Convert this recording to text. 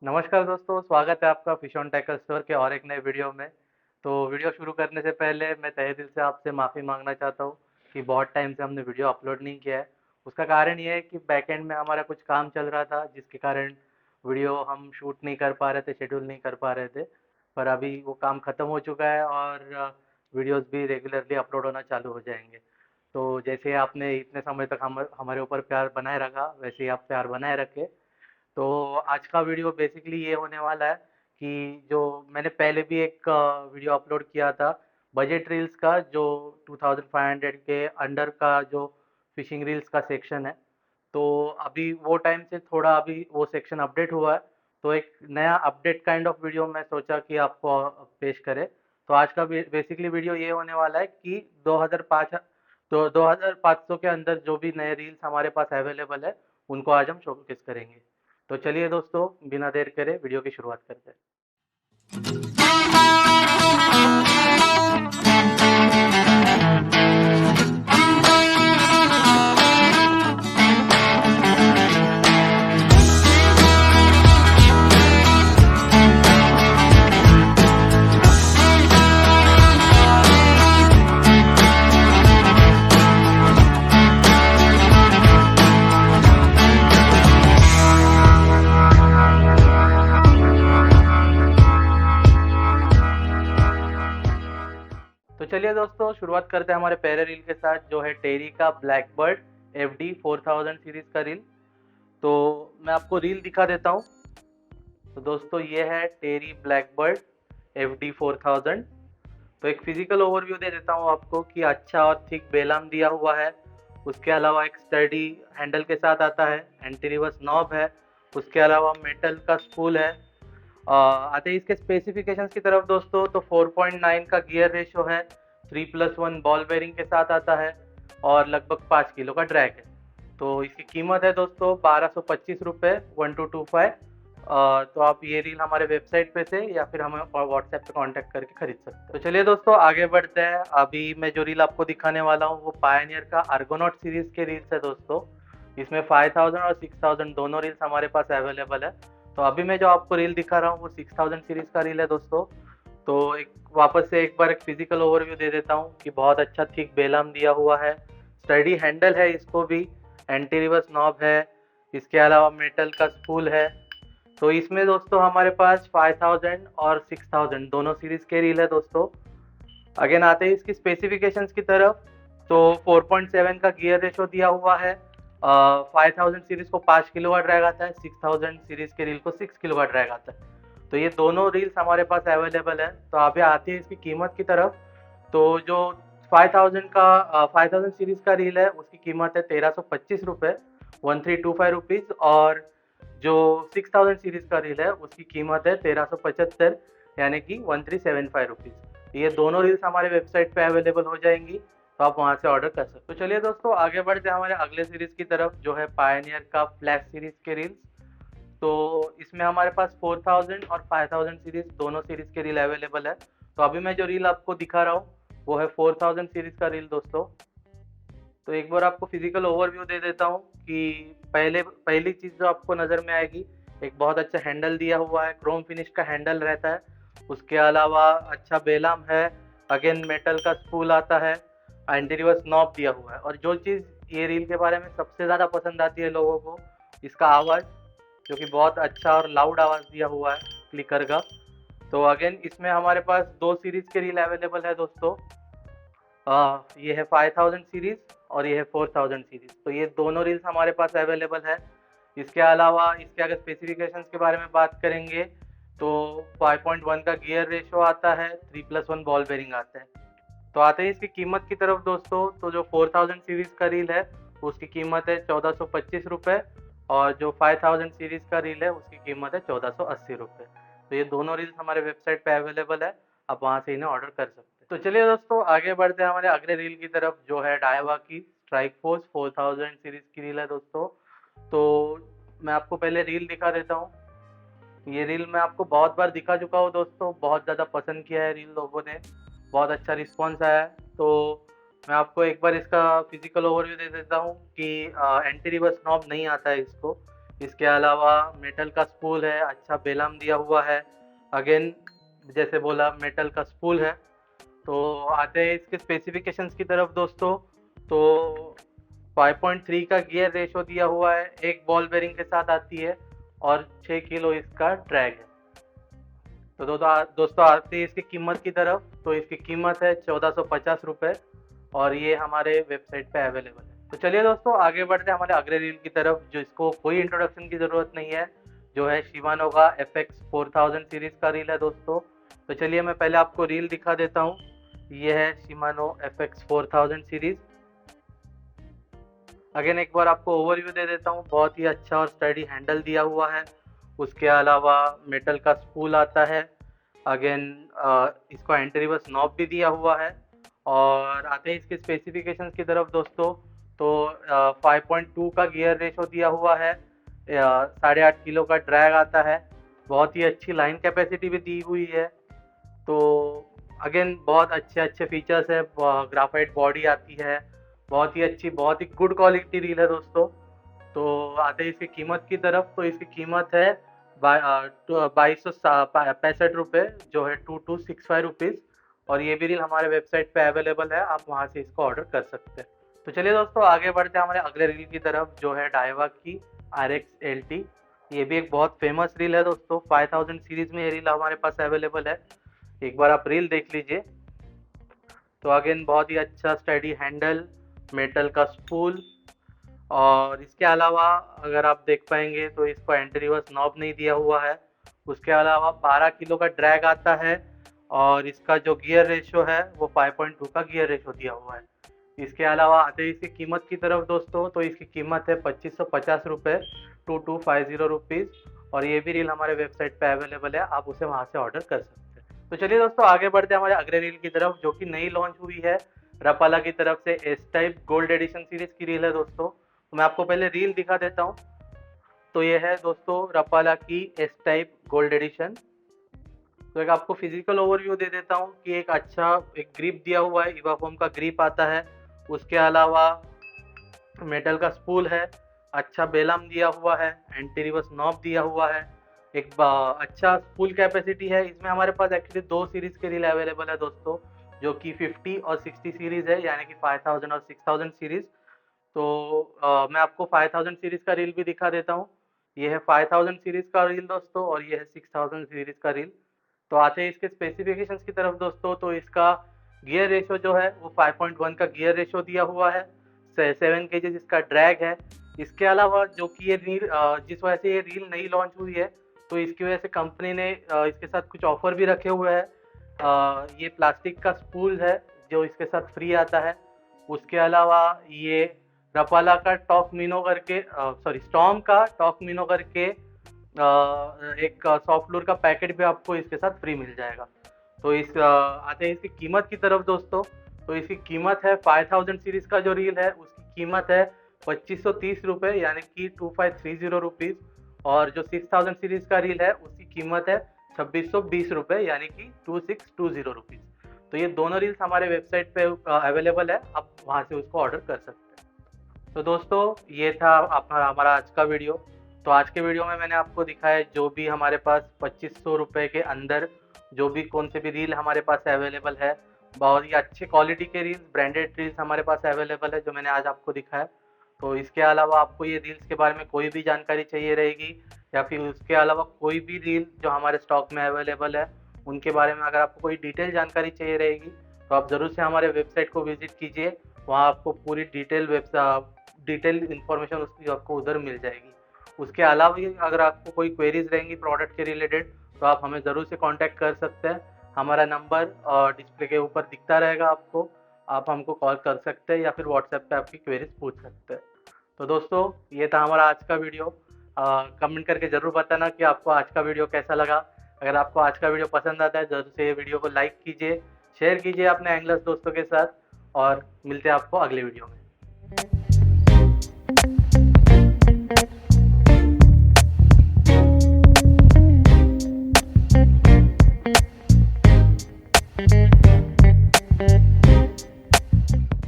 नमस्कार दोस्तों, स्वागत है आपका फिश ऑन टैकल स्टोर के और एक नए वीडियो में। तो वीडियो शुरू करने से पहले मैं तहे दिल से आपसे माफ़ी मांगना चाहता हूँ कि बहुत टाइम से हमने वीडियो अपलोड नहीं किया है। उसका कारण ये है कि बैकएंड में हमारा कुछ काम चल रहा था, जिसके कारण वीडियो हम शूट नहीं कर पा रहे थे, शेड्यूल नहीं कर पा रहे थे। पर अभी वो काम ख़त्म हो चुका है और वीडियोस भी रेगुलरली अपलोड होना चालू हो जाएंगे। तो जैसे आपने इतने समय तक हमारे ऊपर प्यार बनाए रखा, वैसे ही आप प्यार बनाए रखें। तो आज का वीडियो बेसिकली ये होने वाला है कि जो मैंने पहले भी एक वीडियो अपलोड किया था बजट रील्स का, जो 2500 के अंडर का जो फिशिंग रील्स का सेक्शन है। तो अभी वो टाइम से थोड़ा अभी वो सेक्शन अपडेट हुआ है। तो एक नया अपडेट काइंड ऑफ वीडियो मैं सोचा कि आपको पेश करें। तो आज का बेसिकली वीडियो ये होने वाला है कि 2005 तो 2500 के अंदर जो भी नए रील्स हमारे पास अवेलेबल है, उनको आज हम शोकेस करेंगे। तो चलिए दोस्तों, बिना देर करे वीडियो की शुरुआत करते हैं। तो चलिए दोस्तों, शुरुआत करते हैं हमारे पहले रील के साथ, जो है टेरी का ब्लैक बर्ड FD 4000 सीरीज का रील। तो मैं आपको रील दिखा देता हूँ। तो दोस्तों, ये है टेरी ब्लैक बर्ड FD 4000। तो एक फिजिकल ओवरव्यू दे देता हूँ आपको कि अच्छा और थिक बेलाम दिया हुआ है। उसके अलावा एक स्टडी हैंडल के साथ आता है, एंटी रिवर्स नॉब है। उसके अलावा मेटल का स्पूल है। आते ही इसके स्पेसिफिकेशंस की तरफ दोस्तों, तो 4.9 का गियर रेशो है, 3+1 बॉल बेरिंग के साथ आता है और लगभग 5 किलो का ड्रैग है। तो इसकी कीमत है दोस्तों 1225 रुपये, 1225। तो आप ये रील हमारे वेबसाइट पे से या फिर हमें व्हाट्सएप पे कांटेक्ट करके खरीद सकते हैं। तो चलिए दोस्तों, आगे बढ़ते हैं। अभी मैं जो रील आपको दिखाने वाला हूँ वो पायनियर का आर्गोनॉट सीरीज के रील्स है दोस्तों। इसमें 5000 और 6000 दोनों रील्स हमारे पास अवेलेबल है। तो अभी मैं जो आपको रील दिखा रहा हूँ वो 6000 सीरीज का रील है दोस्तों। तो एक वापस से एक बार एक फिजिकल ओवरव्यू दे देता हूँ कि बहुत अच्छा थिक बेलम दिया हुआ है, स्टडी हैंडल है इसको भी, एंटी रिवर्स नॉब है। इसके अलावा मेटल का स्पूल है। तो इसमें दोस्तों हमारे पास 5000 और 6000 दोनों सीरीज के रील है दोस्तों। अगेन आते हैं इसकी स्पेसिफिकेशंस की तरफ। तो 4.7 का गियर रेशो दिया हुआ है। 5000 सीरीज को 5 किलो का ड्रैग आता है, 6000 सीरीज के रील को 6 किलो का ड्रैग आता है। तो ये दोनों रील्स हमारे पास अवेलेबल है। तो अभी आती है इसकी कीमत की तरफ। तो जो 5000 सीरीज का रील है उसकी कीमत है 1325 रुपये, 1325 रुपीज़। और जो 6000 सीरीज का रील है उसकी कीमत है 1375, यानी कि 1375 रुपीज़। ये दोनों रील्स हमारे वेबसाइट पे अवेलेबल हो जाएंगी, तो आप वहाँ से ऑर्डर कर सकते हो। तो चलिए दोस्तों, आगे बढ़ते हैं हमारे अगले सीरीज की तरफ, जो है पायनियर का फ्लैश सीरीज के रील्स। तो इसमें हमारे पास 4000 और 5000 सीरीज दोनों सीरीज के रील अवेलेबल है। तो अभी मैं जो रील आपको दिखा रहा हूँ वो है 4000 सीरीज का रील दोस्तों। तो एक बार आपको फिजिकल ओवरव्यू दे देता हूँ कि पहली चीज़ जो आपको नज़र में आएगी, एक बहुत अच्छा हैंडल दिया हुआ है, क्रोम फिनिश का हैंडल रहता है। उसके अलावा अच्छा बेलाम है, अगेन मेटल का स्पूल आता है, एंटी रिवर्स नॉब दिया हुआ है। और जो चीज़ ये रील के बारे में सबसे ज़्यादा पसंद आती है लोगों को, इसका आवाज़, जो कि बहुत अच्छा और लाउड आवाज़ दिया हुआ है क्लिकर का। तो अगेन इसमें हमारे पास दो सीरीज के रील अवेलेबल है दोस्तों। ये है 5000 सीरीज और ये है 4000 सीरीज। तो ये दोनों रील्स हमारे पास अवेलेबल है। इसके अलावा इसके अगर स्पेसिफिकेशंस के बारे में बात करेंगे, तो 5.1 का गियर रेशो आता है, 3+1 बॉल बेरिंग आता है। तो आते हैं इसकी कीमत की तरफ दोस्तों। तो जो 4000 सीरीज का रील है उसकी कीमत है 1425 रुपये, और जो 5000 सीरीज का रील है उसकी कीमत है 1480 रुपये। तो ये दोनों रील्स हमारे वेबसाइट पे अवेलेबल है, आप वहाँ से इन्हें ऑर्डर कर सकते हैं। तो चलिए दोस्तों, आगे बढ़ते हैं हमारे अगले रील की तरफ, जो है डायवा की स्ट्राइक फोर्स 4000 सीरीज की रील है दोस्तों। तो मैं आपको पहले रील दिखा देता हूँ। ये रील मैं आपको बहुत बार दिखा चुका हूँ दोस्तों, बहुत ज़्यादा पसंद किया है रील लोगों ने, बहुत अच्छा रिस्पॉन्स आया है। तो मैं आपको एक बार इसका फिजिकल ओवरव्यू दे देता हूँ कि एंटी रिवर्स नॉब नहीं आता है इसको। इसके अलावा मेटल का स्पूल है, अच्छा बेलम दिया हुआ है। अगेन जैसे बोला मेटल का स्पूल है। तो आते हैं इसके स्पेसिफिकेशंस की तरफ दोस्तों। तो 5.3 का गियर रेशो दिया हुआ है, एक बॉल बेरिंग के साथ आती है और 6 किलो इसका ड्रैग है। तो दोस्तों आते हैं इसकी कीमत की तरफ। तो इसकी कीमत है 1450 रुपये और ये हमारे वेबसाइट पे अवेलेबल है। तो चलिए दोस्तों आगे बढ़ते हैं हमारे अगले रील की तरफ, जो इसको कोई इंट्रोडक्शन की ज़रूरत नहीं है, जो है शिमानो का FX 4000 सीरीज़ का रील है दोस्तों। तो चलिए मैं पहले आपको रील दिखा देता हूँ। ये है शिमानो FX 4000 सीरीज़। अगेन एक बार आपको ओवरव्यू दे देता हूँ। बहुत ही अच्छा और स्टडी हैंडल दिया हुआ है। उसके अलावा मेटल का स्पूल आता है। अगेन इसको एंटी रिवर्स नॉब भी दिया हुआ है। और आते हैं इसके स्पेसिफिकेशंस की तरफ दोस्तों। तो 5.2 का गियर रेशो दिया हुआ है, 8.5 किलो का ड्रैग आता है, बहुत ही अच्छी लाइन कैपेसिटी भी दी हुई है। तो अगेन बहुत अच्छे अच्छे फीचर्स है, ग्राफाइट बॉडी आती है, बहुत ही अच्छी, बहुत ही गुड क्वालिटी रील है दोस्तों। तो आते हैं इसकी कीमत की तरफ। तो इसकी कीमत है 2265 रुपये, जो है 2265 रुपीज़। और ये भी रील हमारे वेबसाइट पे अवेलेबल है, आप वहाँ से इसको ऑर्डर कर सकते हैं। तो चलिए दोस्तों आगे बढ़ते हैं हमारे अगले रील की तरफ, जो है डाइवा की RX LT। ये भी एक बहुत फेमस रील है दोस्तों। 5000 सीरीज में ये रील हमारे पास अवेलेबल है, एक बार आप रील देख लीजिए। तो अगेन बहुत ही अच्छा स्टडी हैंडल, मेटल का स्पूल, और इसके अलावा अगर आप देख पाएंगे तो इसको एंटी रिवर्स नॉब नहीं दिया हुआ है। उसके अलावा 12 किलो का ड्रैग आता है और इसका जो गियर रेशो है वो 5.2 का गियर रेशो दिया हुआ है। इसके अलावा आते हैं इसकी कीमत की तरफ दोस्तों। तो इसकी कीमत है 2550 रुपये, 2250 रुपीज़। और ये भी रील हमारे वेबसाइट पे अवेलेबल है, आप उसे वहाँ से ऑर्डर कर सकते हैं। तो चलिए दोस्तों आगे बढ़ते हैं हमारे अगले रील की तरफ, जो कि नई लॉन्च हुई है रपाला की तरफ से। S type gold edition series की रील है दोस्तों। तो मैं आपको पहले रील दिखा देता हूँ। तो ये है दोस्तों रपाला की एस टाइप गोल्ड एडिशन। तो एक आपको फिजिकल ओवरव्यू दे देता हूँ कि एक अच्छा एक ग्रिप दिया हुआ है, इवाफोम का ग्रिप आता है। उसके अलावा मेटल का स्पूल है, अच्छा बेलम दिया हुआ है, एंटी रिवर्स नॉब दिया हुआ है, एक अच्छा स्पूल कैपेसिटी है। इसमें हमारे पास एक्चुअली 2 सीरीज के रील अवेलेबल है दोस्तों, जो कि 50 और 60 सीरीज है, यानी कि 5000 और 6000 सीरीज। तो मैं आपको 5000 सीरीज का रील भी दिखा देता हूँ। ये है 5000 सीरीज का रील दोस्तों और ये है 6000 सीरीज का रील। तो आते हैं इसके स्पेसिफिकेशंस की तरफ दोस्तों। तो इसका गियर रेशो जो है वो 5.1 का गियर रेशो दिया हुआ है, 7 kg इसका ड्रैग है। इसके अलावा जो कि ये रील जिस वजह से ये रील नई लॉन्च हुई है, तो इसकी वजह से कंपनी ने इसके साथ कुछ ऑफर भी रखे हुए हैं। ये प्लास्टिक का स्पूल है जो इसके साथ फ्री आता है। उसके अलावा ये रपाला का टॉक मिनो करके, सॉरी स्टॉर्म का टॉक मिनो करके एक सॉफ्ट लूर का पैकेट भी आपको इसके साथ फ्री मिल जाएगा। तो आते हैं इसकी कीमत की तरफ दोस्तों। तो इसकी कीमत है 5000 सीरीज का जो रील है उसकी कीमत है 2530 रुपये, यानी कि 2530 रुपीज़। और जो 6000 सीरीज का रील है उसकी कीमत है 2620 रुपये, यानी कि 2620 रुपीज़। तो ये दोनों रील्स हमारे वेबसाइट पे अवेलेबल है, आप वहाँ से उसको ऑर्डर कर सकते हैं। तो दोस्तों ये था हमारा आज का वीडियो। तो आज के वीडियो में मैंने आपको दिखाया जो भी हमारे पास 2500 रुपये के अंदर जो भी कौन से भी रील हमारे पास अवेलेबल है, बहुत ही अच्छे क्वालिटी के रील्स, ब्रांडेड रील्स हमारे पास अवेलेबल है जो मैंने आज आपको दिखाया। तो इसके अलावा आपको ये रील्स के बारे में कोई भी जानकारी चाहिए रहेगी, या फिर उसके अलावा कोई भी रील जो हमारे स्टॉक में अवेलेबल है उनके बारे में अगर आपको कोई डिटेल जानकारी चाहिए रहेगी, तो आप ज़रूर से हमारे वेबसाइट को विजिट कीजिए। वहाँ आपको पूरी डिटेल इन्फॉर्मेशन उसकी आपको उधर मिल जाएगी। उसके अलावा भी अगर आपको कोई क्वेरीज रहेंगी प्रोडक्ट के रिलेटेड, तो आप हमें ज़रूर से कांटेक्ट कर सकते हैं। हमारा नंबर डिस्प्ले के ऊपर दिखता रहेगा आपको, आप हमको कॉल कर सकते हैं या फिर व्हाट्सएप पे आपकी क्वेरीज पूछ सकते हैं। तो दोस्तों ये था हमारा आज का वीडियो। कमेंट करके ज़रूर बताना कि आपको आज का वीडियो कैसा लगा। अगर आपको आज का वीडियो पसंद आता है ज़रूर से ये वीडियो को लाइक कीजिए, शेयर कीजिए अपने एंगलर्स दोस्तों के साथ, और मिलते हैं आपको अगले वीडियो में।